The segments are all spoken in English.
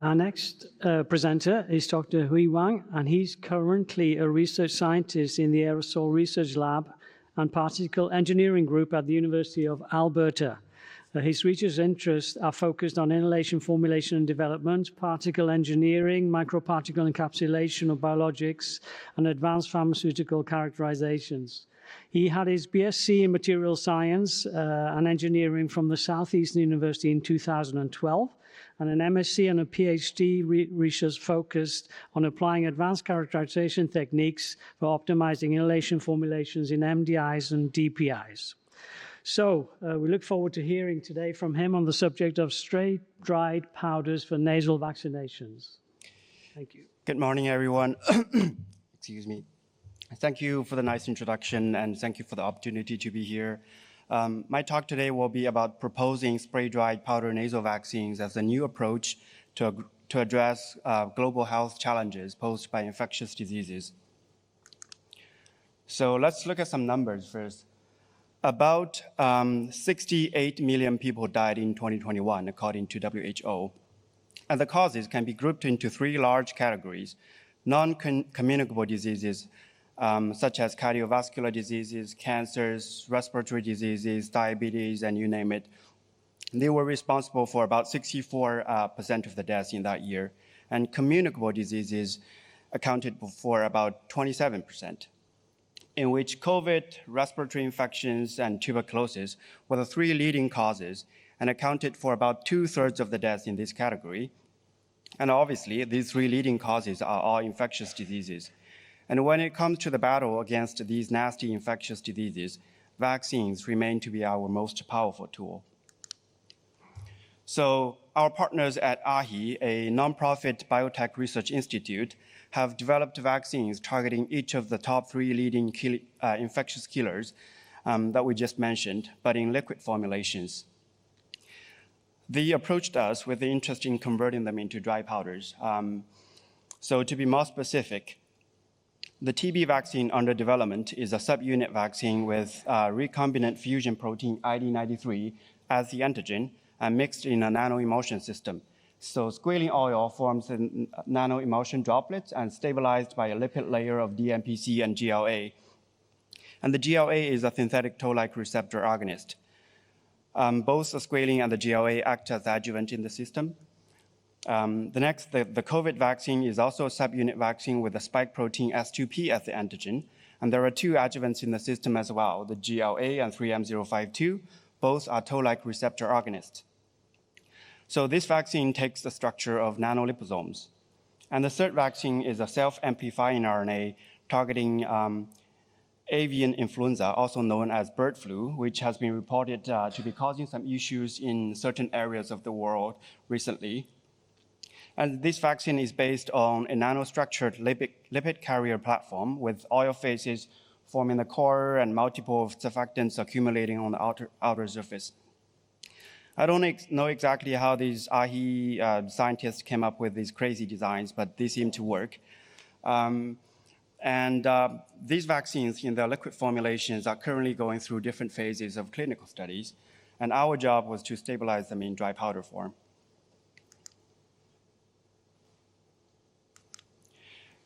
Our next presenter is Dr. Hui Wang, and he's currently a research scientist in the Aerosol Research Lab and Particle Engineering Group at the University of Alberta. His research interests are focused on inhalation formulation and development, particle engineering, microparticle encapsulation of biologics, and advanced pharmaceutical characterizations. He had his BSc in Material Science and Engineering from the Southeastern University in 2012, and an MSc and a PhD research focused on applying advanced characterization techniques for optimizing inhalation formulations in MDIs and DPIs. So we look forward to hearing today from him on the subject of spray-dried powders for nasal vaccinations. Thank you. Good morning, everyone. Excuse me. Thank you for the nice introduction, and thank you for the opportunity to be here. My talk today will be about proposing spray-dried powder nasal vaccines as a new approach to address global health challenges posed by infectious diseases. So let's look at some numbers first. About 68 million people died in 2021, according to WHO. And the causes can be grouped into three large categories: non-communicable diseases, such as cardiovascular diseases, cancers, respiratory diseases, diabetes, and you name it. They were responsible for about 64% of the deaths in that year. And communicable diseases accounted for about 27%. In which COVID, respiratory infections, and tuberculosis were the three leading causes and accounted for about 2/3 of the deaths in this category. And obviously, these three leading causes are all infectious diseases. And when it comes to the battle against these nasty infectious diseases, vaccines remain to be our most powerful tool. So our partners at AHI, a nonprofit biotech research institute, have developed vaccines targeting each of the top three leading infectious killers that we just mentioned, but in liquid formulations. They approached us with the interest in converting them into dry powders. So to be more specific, the TB vaccine under development is a subunit vaccine with recombinant fusion protein ID93 as the antigen and mixed in a nano-emulsion system. So squalene oil forms nano-emulsion droplets and stabilized by a lipid layer of DMPC and GLA. And the GLA is a synthetic toll-like receptor agonist. Both the squalene and the GLA act as adjuvant in the system. The COVID vaccine is also a subunit vaccine with the spike protein S2P as the antigen. And there are two adjuvants in the system as well, the GLA and 3M052. Both are toll-like receptor agonists. So this vaccine takes the structure of nanoliposomes. And the third vaccine is a self-amplifying RNA targeting avian influenza, also known as bird flu, which has been reported to be causing some issues in certain areas of the world recently. And this vaccine is based on a nanostructured lipid carrier platform with oil phases forming the core and multiple surfactants accumulating on the outer surface. I don't know exactly how these AHI scientists came up with these crazy designs, but they seem to work. These vaccines in their liquid formulations are currently going through different phases of clinical studies, and our job was to stabilize them in dry powder form.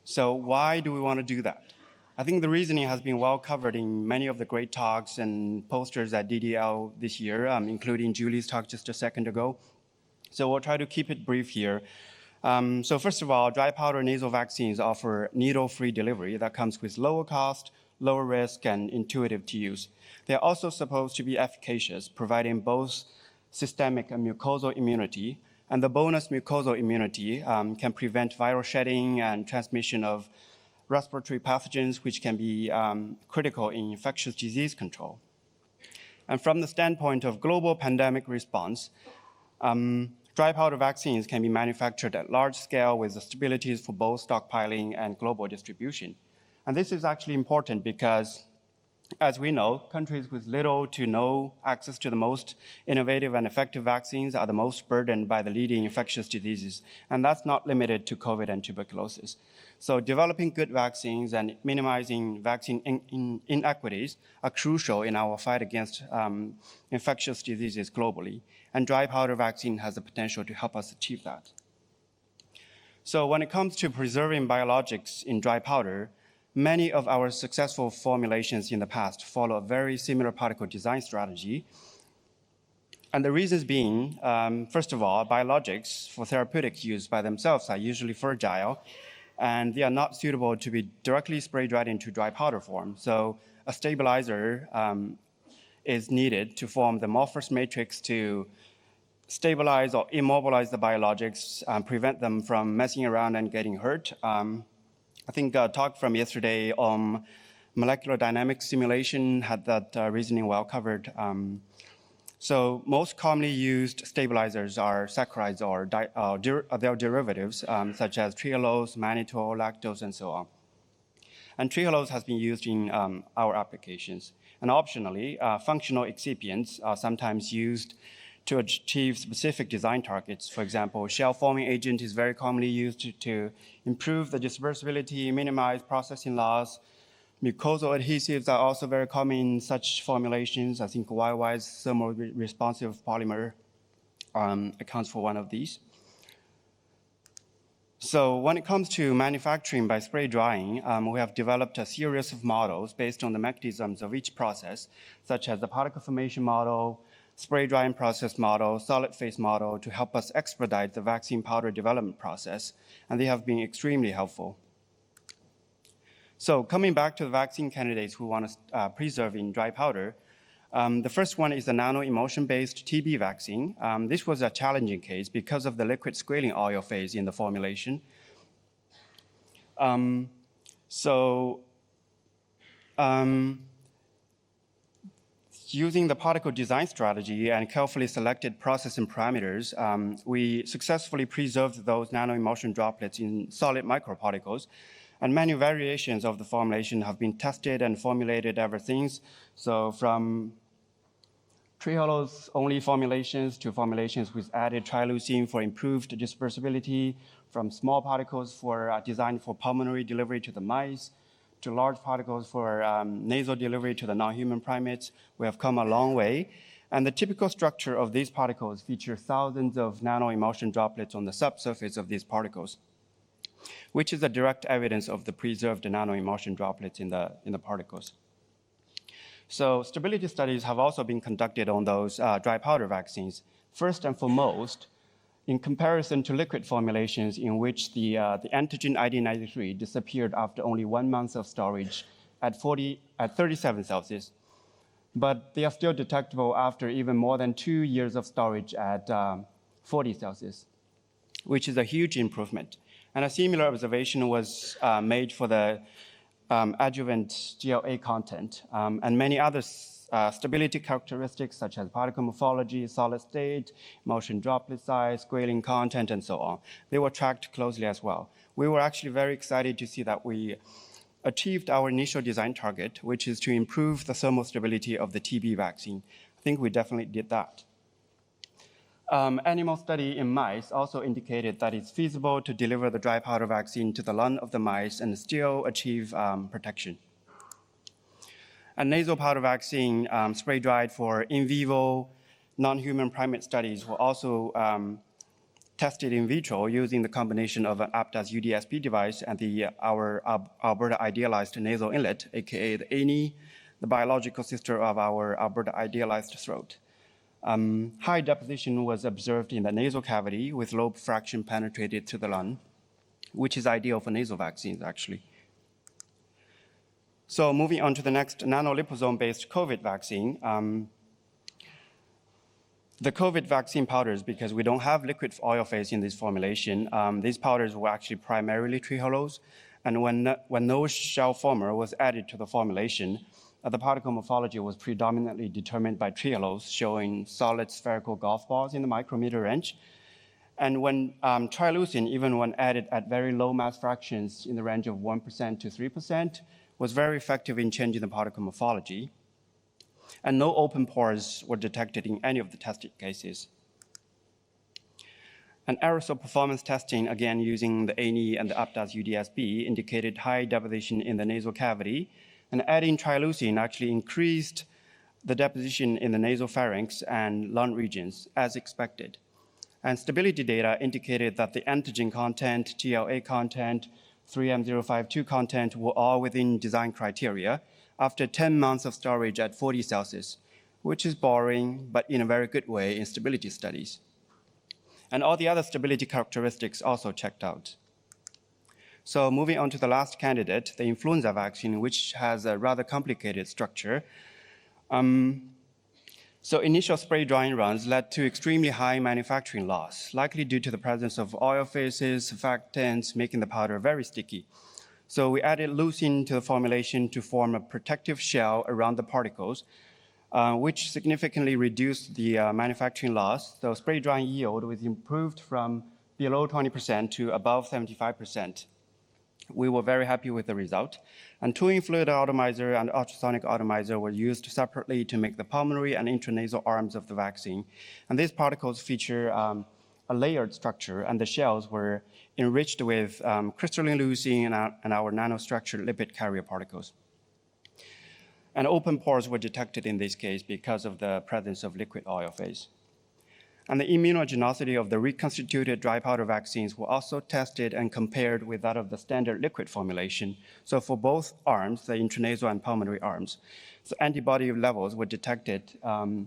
So why do we want to do that? I think the reasoning has been well covered in many of the great talks and posters at DDL this year, including Julie's talk just a second ago. So we'll try to keep it brief here. So first of all, dry powder nasal vaccines offer needle-free delivery that comes with lower cost, lower risk, and intuitive to use. They're also supposed to be efficacious, providing both systemic and mucosal immunity. And the bonus mucosal immunity can prevent viral shedding and transmission of respiratory pathogens, which can be critical in infectious disease control. And from the standpoint of global pandemic response, dry powder vaccines can be manufactured at large scale with the stabilities for both stockpiling and global distribution. And this is actually important because, as we know, countries with little to no access to the most innovative and effective vaccines are the most burdened by the leading infectious diseases, and that's not limited to COVID and tuberculosis. So developing good vaccines and minimizing vaccine inequities are crucial in our fight against infectious diseases globally, and dry powder vaccine has the potential to help us achieve that. So when it comes to preserving biologics in dry powder, many of our successful formulations in the past follow a very similar particle design strategy. And the reasons being, first of all, biologics for therapeutic use by themselves are usually fragile, and they are not suitable to be directly spray dried into dry powder form. So a stabilizer is needed to form the amorphous matrix to stabilize or immobilize the biologics, prevent them from messing around and getting hurt. I think a talk from yesterday on molecular dynamics simulation had that reasoning well covered. So most commonly used stabilizers are saccharides or their derivatives, such as trehalose, mannitol, lactose, and so on. And trehalose has been used in our applications. And optionally, functional excipients are sometimes used to achieve specific design targets. For example, shell-forming agent is very commonly used to improve the dispersibility, minimize processing loss. Mucosal adhesives are also very common in such formulations. I think YY's thermal responsive polymer accounts for one of these. So when it comes to manufacturing by spray drying, we have developed a series of models based on the mechanisms of each process, such as the particle formation model, spray drying process model, solid phase model, to help us expedite the vaccine powder development process, and they have been extremely helpful. So coming back to the vaccine candidates we want to preserve in dry powder, the first one is the nano-emulsion-based TB vaccine. This was a challenging case because of the liquid squalene oil phase in the formulation. Using the particle design strategy and carefully selected processing parameters, we successfully preserved those nano-emulsion droplets in solid microparticles. And many variations of the formulation have been tested and formulated ever since. So from trehalose-only formulations to formulations with added trileucine for improved dispersibility, from small particles designed for pulmonary delivery to the mice, to large particles for nasal delivery to the non-human primates, we have come a long way. And the typical structure of these particles features thousands of nano-emulsion droplets on the subsurface of these particles, which is a direct evidence of the preserved nano-emulsion droplets in the particles. So stability studies have also been conducted on those dry powder vaccines. First and foremost, in comparison to liquid formulations in which the antigen ID93 disappeared after only 1 month of storage at 37 Celsius, but they are still detectable after even more than 2 years of storage at 40 Celsius, which is a huge improvement. And a similar observation was made for the adjuvant GLA content and many other stability characteristics such as particle morphology, solid state, emulsion droplet size, squalene content, and so on. They were tracked closely as well. We were actually very excited to see that we achieved our initial design target, which is to improve the thermal stability of the TB vaccine. I think we definitely did that. Animal study in mice also indicated that it's feasible to deliver the dry powder vaccine to the lung of the mice and still achieve protection. A nasal powder vaccine spray dried for in vivo non-human primate studies were also tested in vitro using the combination of an Aptas UDSP device and our Alberta idealized nasal inlet, aka the ANI, the biological sister of our Alberta idealized throat. High deposition was observed in the nasal cavity with low fraction penetrated to the lung, which is ideal for nasal vaccines, actually. So moving on to the next nanoliposome-based COVID vaccine. The COVID vaccine powders, because we don't have liquid oil phase in this formulation, these powders were actually primarily trehalose, and when no shell former was added to the formulation, the particle morphology was predominantly determined by trehalose, showing solid spherical golf balls in the micrometer range. And when trileucine, even when added at very low mass fractions in the range of 1% to 3%, was very effective in changing the particle morphology. And no open pores were detected in any of the tested cases. And aerosol performance testing, again using the ANI and the Aptas UDSP, indicated high deposition in the nasal cavity, and adding trileucine actually increased the deposition in the nasopharynx and lung regions as expected. And stability data indicated that the antigen content, TLA content, 3M052 content were all within design criteria after 10 months of storage at 40 Celsius, which is boring, but in a very good way in stability studies. And all the other stability characteristics also checked out. So moving on to the last candidate, the influenza vaccine, which has a rather complicated structure. So initial spray drying runs led to extremely high manufacturing loss, likely due to the presence of oil phases, surfactants, making the powder very sticky. So we added leucine to the formulation to form a protective shell around the particles, which significantly reduced the manufacturing loss. So spray drying yield was improved from below 20% to above 75%. We were very happy with the result. And tooling fluid atomizer and ultrasonic atomizer were used separately to make the pulmonary and intranasal arms of the vaccine. And these particles feature a layered structure, and the shells were enriched with crystalline leucine and our nanostructured lipid carrier particles. And open pores were detected in this case because of the presence of liquid oil phase. And the immunogenicity of the reconstituted dry powder vaccines were also tested and compared with that of the standard liquid formulation. So for both arms, the intranasal and pulmonary arms, so antibody levels were detected after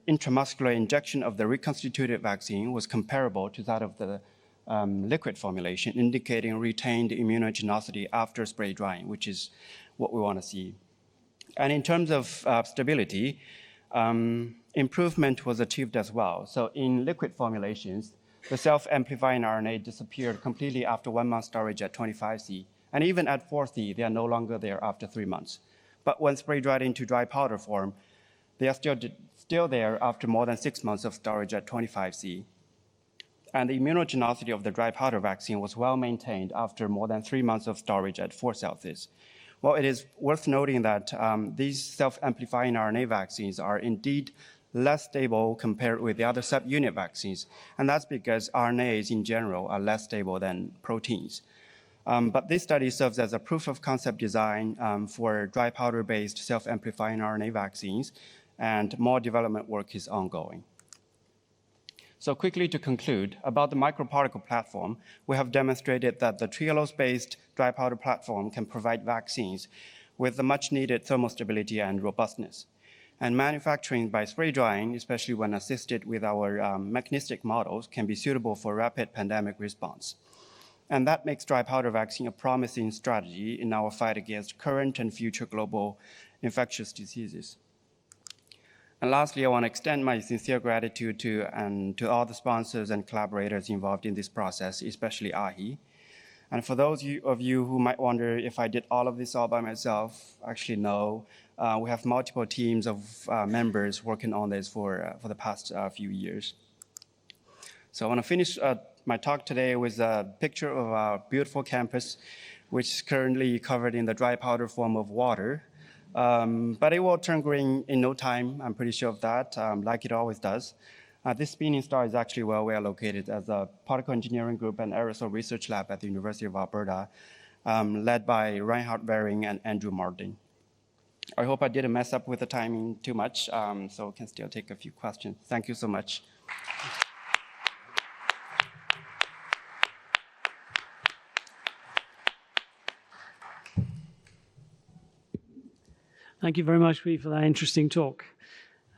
intramuscular injection of the reconstituted vaccine was comparable to that of the liquid formulation, indicating retained immunogenicity after spray drying, which is what we want to see. And in terms of stability, improvement was achieved as well. So in liquid formulations, the self-amplifying RNA disappeared completely after 1 month storage at 25C. And even at 4C, they are no longer there after 3 months. But when spray dried into dry powder form, they are still there after more than 6 months of storage at 25C. And the immunogenicity of the dry powder vaccine was well maintained after more than 3 months of storage at 4 Celsius. Well, it is worth noting that these self-amplifying RNA vaccines are indeed less stable compared with the other subunit vaccines. And that's because RNAs in general are less stable than proteins. But this study serves as a proof of concept design for dry powder-based self-amplifying RNA vaccines, and more development work is ongoing. So quickly to conclude, about the microparticle platform, we have demonstrated that the trehalose-based dry powder platform can provide vaccines with the much-needed thermostability and robustness. And manufacturing by spray drying, especially when assisted with our mechanistic models, can be suitable for rapid pandemic response. And that makes dry powder vaccine a promising strategy in our fight against current and future global infectious diseases. And lastly, I want to extend my sincere gratitude to all the sponsors and collaborators involved in this process, especially AHI. And for those of you who might wonder if I did all of this all by myself, actually no. We have multiple teams of members working on this for the past few years. So I want to finish my talk today with a picture of our beautiful campus, which is currently covered in the dry powder form of water. But it will turn green in no time, I'm pretty sure of that, like it always does. This spinning star is actually where we are located as a particle engineering group and aerosol research lab at the University of Alberta, led by Reinhard Waring and Andrew Martin. I hope I didn't mess up with the timing too much, so we can still take a few questions. Thank you so much. Thank you very much, Pete, for that interesting talk.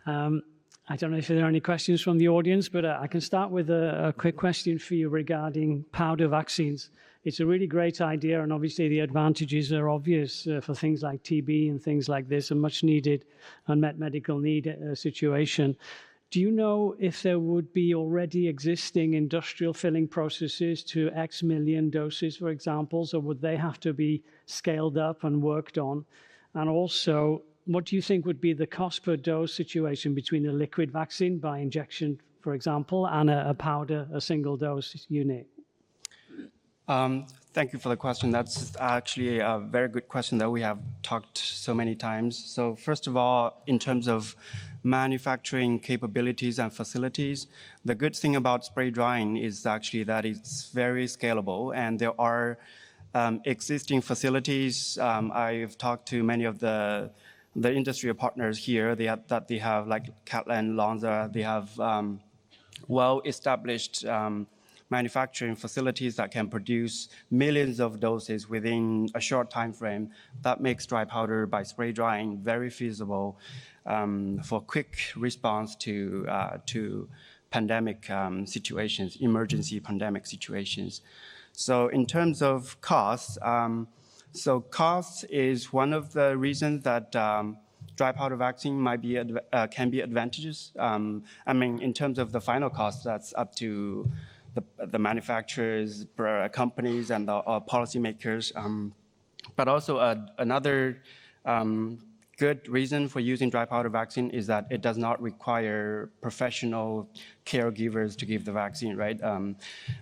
I don't know if there are any questions from the audience, but I can start with a quick question for you regarding powder vaccines. It's a really great idea, and obviously the advantages are obvious for things like TB and things like this, a much needed unmet medical need situation. Do you know if there would be already existing industrial filling processes to X million doses, for example, or would they have to be scaled up and worked on? And also, what do you think would be the cost per dose situation between a liquid vaccine by injection, for example, and a powder, a single dose unit? Thank you for the question. That's actually a very good question that we have talked so many times. So first of all, in terms of manufacturing capabilities and facilities, the good thing about spray drying is actually that it's very scalable, and there are existing facilities. I've talked to many of the the industrial partners here, they have like Catalan, Lonza, they have well-established manufacturing facilities that can produce millions of doses within a short time frame. That makes dry powder by spray drying very feasible for quick response to pandemic situations, emergency pandemic situations. So in terms of costs, so cost is one of the reasons that dry powder vaccine might be can be advantageous. I mean, in terms of the final cost, that's up to the manufacturers, companies, and the policymakers. But also another good reason for using dry powder vaccine is that it does not require professional caregivers to give the vaccine, right?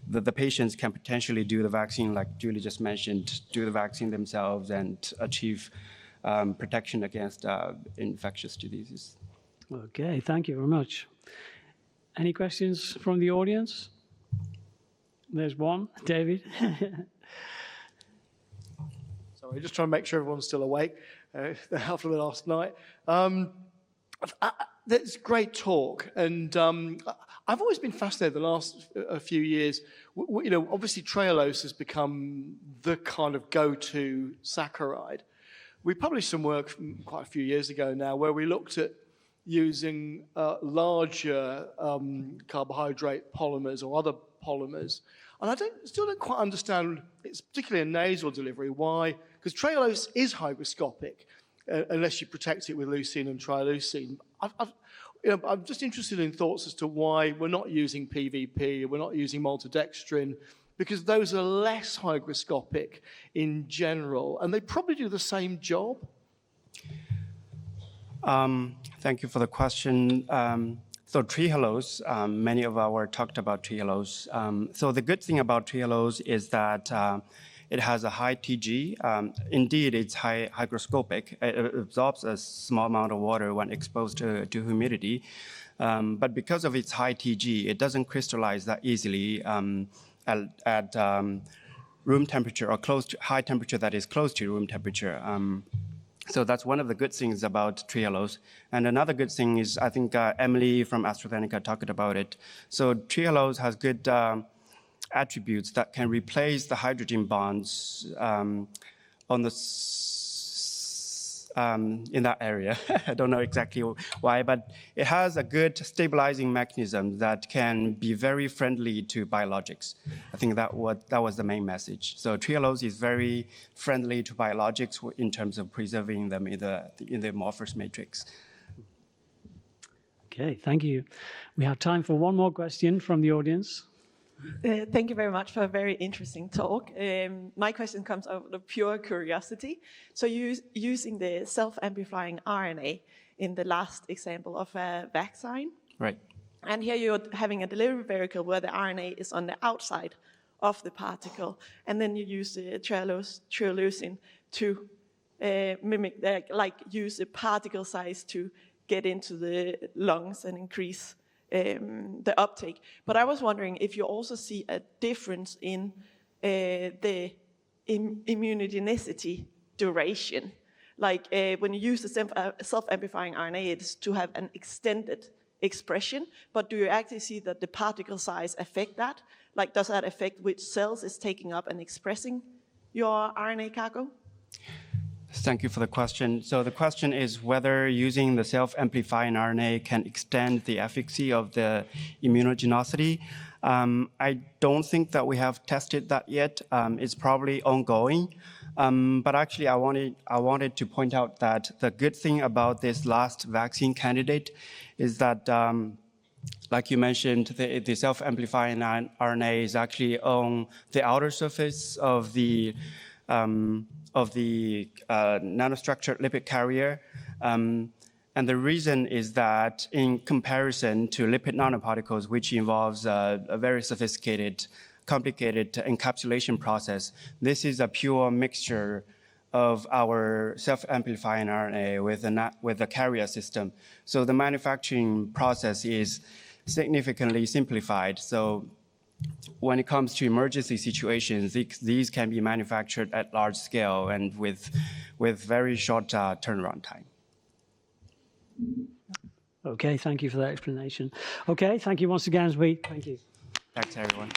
The patients can potentially do the vaccine, like Julie just mentioned, do the vaccine themselves and achieve protection against infectious diseases. Okay, thank you very much. Any questions from the audience? There's one, David. Sorry, just trying to make sure everyone's still awake after the last night. That's great talk, and I've always been fascinated the last few years. You know, obviously Trehalose has become the kind of go-to saccharide. We published some work quite a few years ago now where we looked at using larger carbohydrate polymers or other polymers. And I still don't quite understand, it's particularly a nasal delivery, why, because Trehalose is hygroscopic, unless you protect it with leucine and trileucine. I'm just interested in thoughts as to why we're not using PVP, we're not using maltodextrin, because those are less hygroscopic in general, and they probably do the same job. Thank you for the question. So Trehalose, many of our talked about Trehalose. So the good thing about Trehalose is that it has a high TG. Indeed, it's hygroscopic. It absorbs a small amount of water when exposed to humidity. But because of its high TG, it doesn't crystallize that easily at room temperature or close to high temperature that is close to room temperature. So that's one of the good things about Trehalose. And another good thing is, I think Emily from AstraZeneca talked about it. So Trehalose has good attributes that can replace the hydrogen bonds on the in that area. I don't know exactly why, but it has a good stabilizing mechanism that can be very friendly to biologics. I think that was the main message. So Trehalose is very friendly to biologics in terms of preserving them in the amorphous matrix. Okay, thank you. We have time for one more question from the audience. Thank you very much for a very interesting talk. My question comes out of pure curiosity. So using the self-amplifying RNA in the last example of a vaccine. Right. And here you're having a delivery vehicle where the RNA is on the outside of the particle. And then you use the trileucine to mimic that, like use the particle size to get into the lungs and increase the uptake. But I was wondering if you also see a difference in the immunogenicity duration. Like when you use the self-amplifying RNA, it's to have an extended expression, but do you actually see that the particle size affect that? Like does that affect which cells is taking up and expressing your RNA cargo? Thank you for the question. So the question is whether using the self-amplifying RNA can extend the efficacy of the immunogenicity. I don't think that we have tested that yet. It's probably ongoing. But actually, I wanted to point out that the good thing about this last vaccine candidate is that, like you mentioned, the self-amplifying RNA is actually on the outer surface of the nanostructured lipid carrier. And the reason is that in comparison to lipid nanoparticles, which involves a very sophisticated, complicated encapsulation process, this is a pure mixture of our self-amplifying RNA with the carrier system. So the manufacturing process is significantly simplified. So when it comes to emergency situations, these can be manufactured at large scale and with very short turnaround time. Okay, thank you for that explanation. Okay, thank you once again, Thank you. Thanks, everyone.